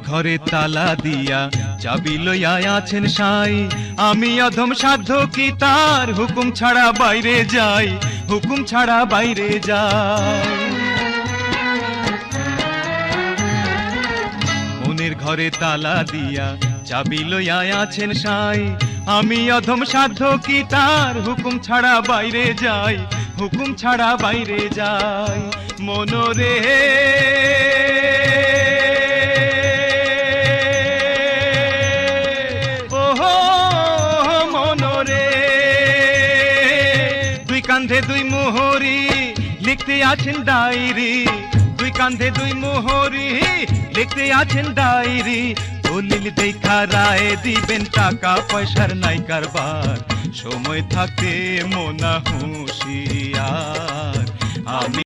ঘরে তালা দিয়া চাবি লইয়া আছেন সাই, আমি অধম সাধ্য কি তার হুকুম ছাড়া বাইরে যাই, হুকুম ছাড়া বাইরে যাই। মনের ঘরে তালা দিয়া চাবি লইয়া আছেন সাই, আমি অধম সাধ্য কি তার হুকুম ছাড়া বাইরে যাই, হুকুম ছাড়া বাইরে যাই। মনোরে ওহো মনোরে, দুই কান্ধে দুই মোহরি লিখতে আছেন ডায়েরি, দুই কান্ধে দুই মোহরি লিখতে আছেন ডায়েরি। দলিল দেখা রায় দিবেন, টাকা পয়সার নাই কারবার, সময় থাকতে মোনা হুঁশিয়ার। আমি